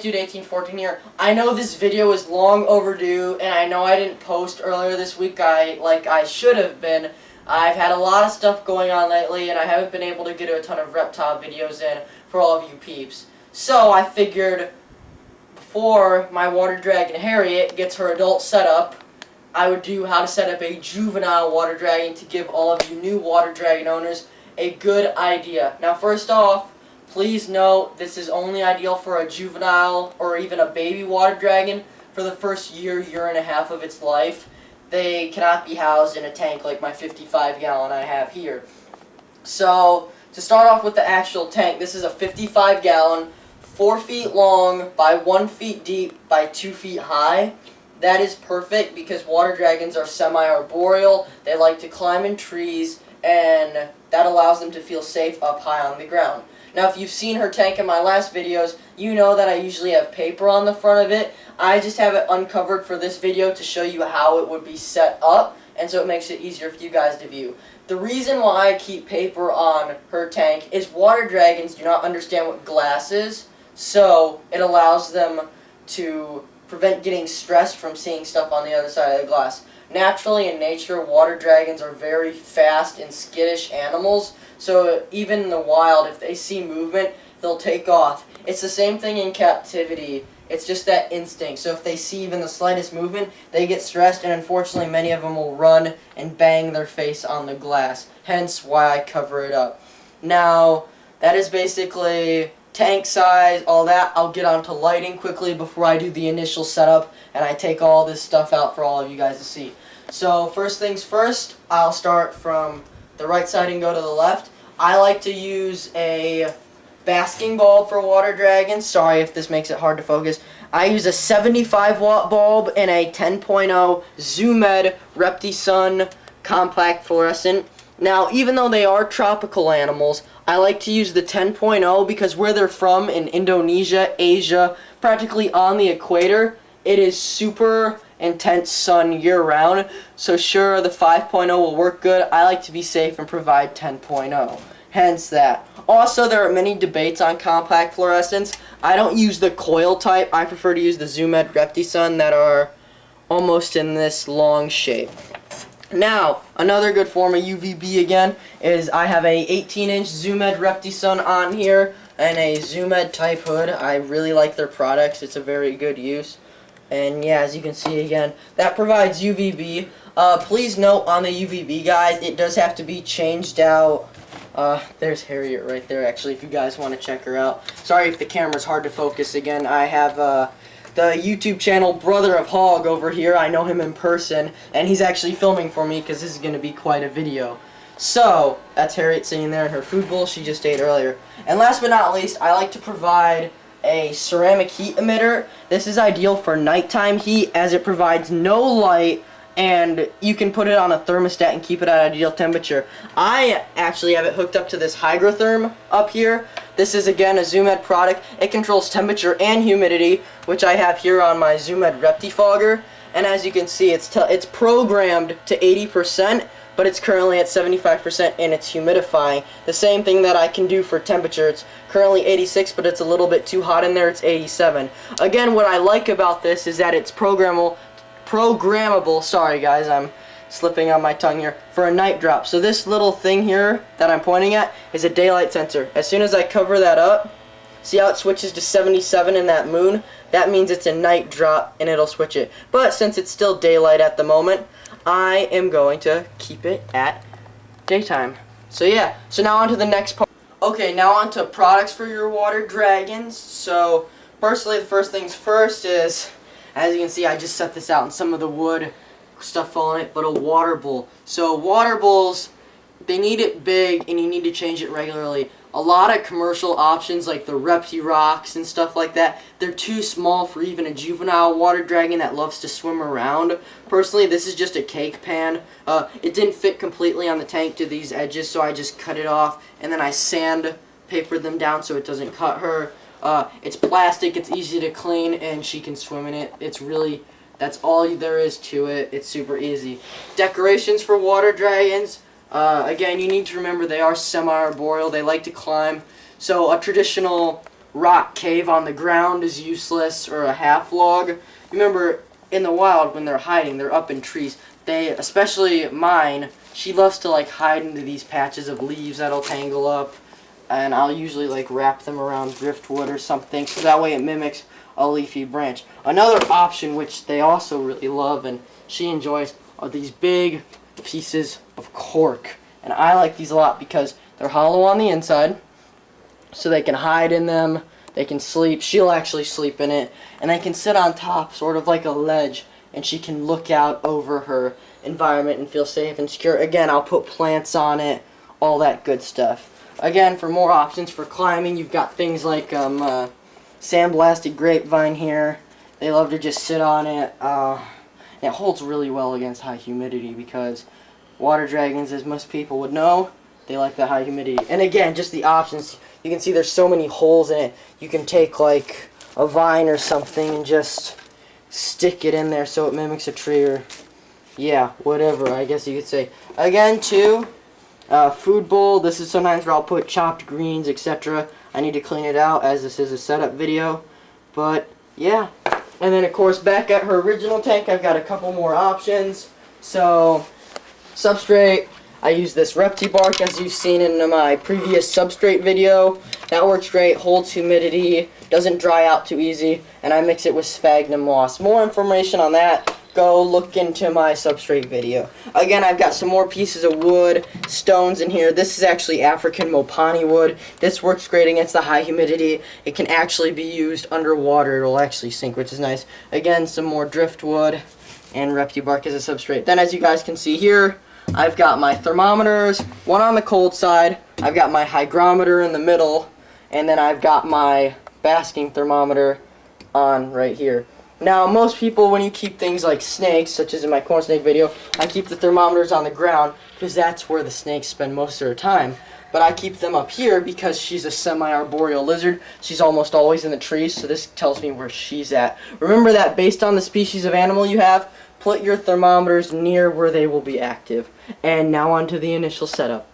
Dude 1814 here. I know this video is long overdue, and I know I didn't post earlier this week like I should have been. I've had a lot of stuff going on lately, and I haven't been able to get a ton of reptile videos in for all of you peeps. So I figured before my water dragon Harriet gets her adult setup, I would do how to set up a juvenile water dragon to give all of you new water dragon owners a good idea. Now first off, please note, this is only ideal for a juvenile or even a baby water dragon for the first year and a half of its life. They cannot be housed in a tank like my 55-gallon I have here. So, to start off with the actual tank, this is a 55-gallon, 4 feet long by 1 feet deep by 2 feet high. That is perfect because water dragons are semi-arboreal. They like to climb in trees, and that allows them to feel safe up high on the ground. Now, if you've seen her tank in my last videos, you know that I usually have paper on the front of it. I just have it uncovered for this video to show you how it would be set up, and so it makes it easier for you guys to view. The reason why I keep paper on her tank is water dragons do not understand what glass is, so it allows them to prevent getting stressed from seeing stuff on the other side of the glass. Naturally, in nature, water dragons are very fast and skittish animals, so even in the wild, if they see movement, they'll take off. It's the same thing in captivity. It's just that instinct. So if they see even the slightest movement, they get stressed, and unfortunately many of them will run and bang their face on the glass. Hence why I cover it up. Now, that is basically tank size, all that. I'll get onto lighting quickly before I do the initial setup, and I take all this stuff out for all of you guys to see. So first things first, I'll start from the right side and go to the left. I like to use a Basking Ball for water dragons. Sorry if this makes it hard to focus. I use a 75-watt bulb and a 10.0 Zumed Repti-Sun compact fluorescent. Now, even though they are tropical animals, I like to use the 10.0 because where they're from, in Indonesia, Asia, practically on the equator, it is super intense sun year-round. So sure, the 5.0 will work good. I like to be safe and provide 10.0. Hence that. Also, there are many debates on compact fluorescents. I don't use the coil type. I prefer to use the Zumed Repti-Sun that are almost in this long shape. Now, another good form of UVB again is I have a 18-inch Zumed Repti-Sun on here and a Zumed type hood. I really like their products. It's a very good use. And yeah, as you can see again, that provides UVB. Please note on the UVB, guys, it does have to be changed out. There's Harriet right there, actually, if you guys want to check her out. Sorry if the camera's hard to focus again. I have the YouTube channel Brother of Hog over here. I know him in person, and he's actually filming for me because this is going to be quite a video. So, that's Harriet sitting there in her food bowl she just ate earlier. And last but not least, I like to provide a ceramic heat emitter. This is ideal for nighttime heat as it provides no light, and you can put it on a thermostat and keep it at ideal temperature. I actually have it hooked up to this hygrotherm up here. This is again a Zumed product. It controls temperature and humidity, which I have here on my Zumed Reptifogger. And as you can see, it's programmed to 80%, but it's currently at 75% and it's humidifying. The same thing that I can do for temperature. It's currently 86, but it's a little bit too hot in there. It's 87. Again, what I like about this is that it's programmable, sorry guys, I'm slipping on my tongue here, for a night drop. So this little thing here that I'm pointing at is a daylight sensor. As soon as I cover that up, see how it switches to 77 in that moon? That means it's a night drop and it'll switch it. But since it's still daylight at the moment, I am going to keep it at daytime. So yeah, so now on to the next part. Okay, now on to products for your water dragons. So firstly, the first things first is, as you can see, I just set this out and some of the wood stuff on it, but a water bowl. So water bowls, they need it big and you need to change it regularly. A lot of commercial options like the Repti Rocks and stuff like that, they're too small for even a juvenile water dragon that loves to swim around. Personally, this is just a cake pan. It didn't fit completely on the tank to these edges, so I just cut it off and then I sandpapered them down so it doesn't cut her. It's plastic, it's easy to clean, and she can swim in it. It's really, that's all there is to it. It's super easy. Decorations for water dragons. Again, you need to remember they are semi-arboreal. They like to climb. So a traditional rock cave on the ground is useless, or a half log. Remember, in the wild, when they're hiding, they're up in trees. They, especially mine, she loves to like hide into these patches of leaves that'll tangle up, and I'll usually like wrap them around driftwood or something, so that way it mimics a leafy branch. Another option which they also really love and she enjoys are these big pieces of cork. And I like these a lot because they're hollow on the inside, so they can hide in them, they can sleep, she'll actually sleep in it, and they can sit on top, sort of like a ledge, and she can look out over her environment and feel safe and secure. Again, I'll put plants on it, all that good stuff. Again, for more options for climbing, you've got things like sandblasted grapevine here. They love to just sit on it. It holds really well against high humidity because water dragons, as most people would know, they like the high humidity. And again, just the options. You can see there's so many holes in it. You can take like a vine or something and just stick it in there so it mimics a tree, or yeah, whatever, I guess you could say. Again, too, food bowl. This is sometimes where I'll put chopped greens, etc. I need to clean it out as this is a setup video. But yeah. And then of course back at her original tank I've got a couple more options. So substrate, I use this Repti bark as you've seen in my previous substrate video. That works great, holds humidity, doesn't dry out too easy, and I mix it with sphagnum moss. More information on that, go look into my substrate video. Again, I've got some more pieces of wood, stones in here. This is actually African Mopani wood. This works great against the high humidity. It can actually be used underwater. It'll actually sink, which is nice. Again, some more driftwood and Repti bark as a substrate. Then as you guys can see here, I've got my thermometers, one on the cold side, I've got my hygrometer in the middle, and then I've got my basking thermometer on right here. Now, most people, when you keep things like snakes, such as in my corn snake video, I keep the thermometers on the ground because that's where the snakes spend most of their time. But I keep them up here because she's a semi-arboreal lizard. She's almost always in the trees, so this tells me where she's at. Remember that based on the species of animal you have, put your thermometers near where they will be active. And now on to the initial setup.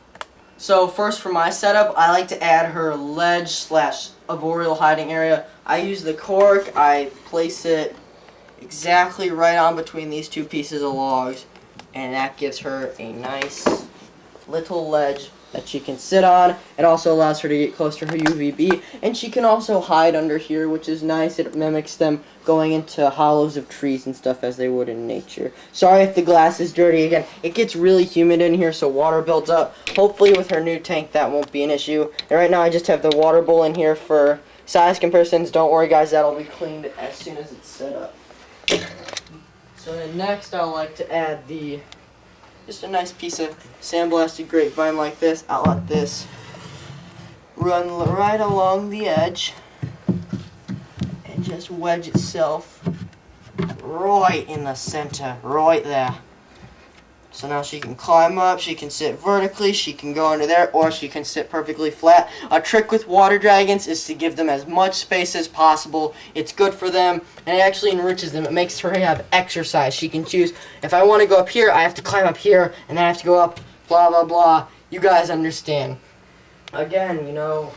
So first for my setup, I like to add her ledge slash arboreal hiding area. I use the cork, I place it exactly right on between these two pieces of logs, and that gives her a nice little ledge that she can sit on. It also allows her to get close to her UVB, and she can also hide under here, which is nice. It mimics them going into hollows of trees and stuff as they would in nature. Sorry if the glass is dirty. Again, it gets really humid in here, so water builds up. Hopefully with her new tank that won't be an issue. And right now I just have the water bowl in here for size comparisons. Don't worry guys, that'll be cleaned as soon as it's set up. So then next I'll like to add just a nice piece of sandblasted grapevine like this. I'll let this run right along the edge and just wedge itself right in the center, right there. So now she can climb up, she can sit vertically, she can go under there, or she can sit perfectly flat. A trick with water dragons is to give them as much space as possible. It's good for them, and it actually enriches them. It makes her have exercise. She can choose, if I want to go up here, I have to climb up here, and then I have to go up, blah, blah, blah. You guys understand. Again, you know,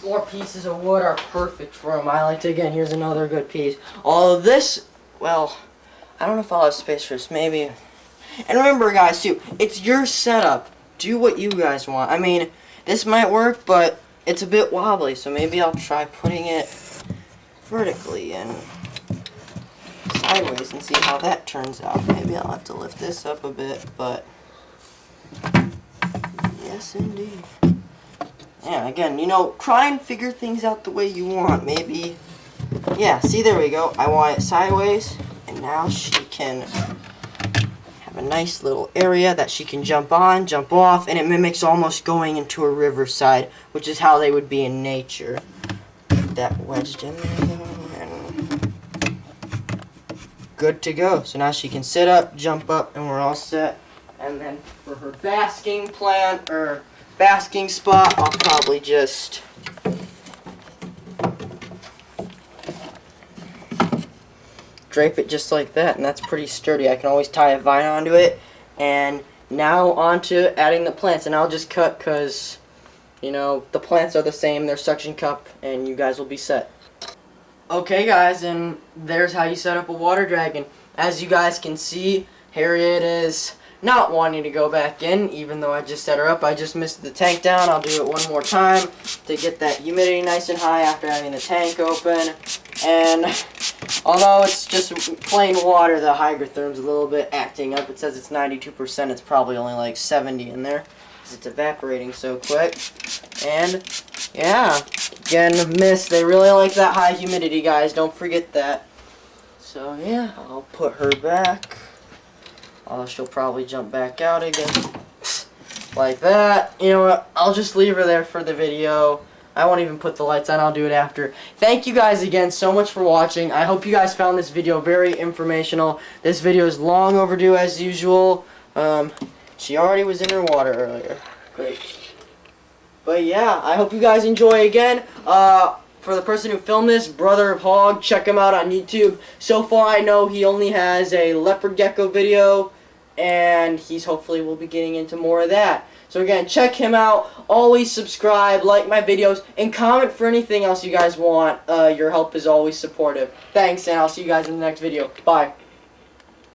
more pieces of wood are perfect for them. I like to, again, here's another good piece. All of this, well, I don't know if I'll have space for this, maybe. And remember guys too, it's your setup. Do what you guys want. I mean, this might work, but it's a bit wobbly, so maybe I'll try putting it vertically and sideways and see how that turns out. Maybe I'll have to lift this up a bit, but yes indeed. Yeah, again, you know, try and figure things out the way you want. Maybe, yeah, see, there we go. I want it sideways, and now she can a nice little area that she can jump on, jump off, and it mimics almost going into a riverside, which is how they would be in nature. Get that wedged in there, and good to go. So now she can sit up, jump up, and we're all set. And then for her basking plant, or basking spot, I'll probably just drape it just like that, and that's pretty sturdy. I can always tie a vine onto it. And now on to adding the plants, and I'll just cut because you know, the plants are the same, they're suction cup, and you guys will be set. Okay guys, and there's how you set up a water dragon. As you guys can see, Harriet is not wanting to go back in, even though I just set her up. I just missed the tank down. I'll do it one more time to get that humidity nice and high after having the tank open. And although it's just plain water, the hydrotherm's a little bit acting up. It says it's 92%. It's probably only like 70 in there because it's evaporating so quick. And yeah, again, mist. They really like that high humidity, guys. Don't forget that. So yeah, I'll put her back. She'll probably jump back out again. Like that. You know what? I'll just leave her there for the video. I won't even put the lights on. I'll do it after. Thank you guys again so much for watching. I hope you guys found this video very informational. This video is long overdue as usual. She already was in her water earlier. Great. But yeah, I hope you guys enjoy again. For the person who filmed this, Brother of Hog, check him out on YouTube. So far I know he only has a leopard gecko video, and he's hopefully will be getting into more of that. So again, check him out. Always subscribe, like my videos, and comment for anything else you guys want. Your help is always supportive. Thanks, and I'll see you guys in the next video. Bye.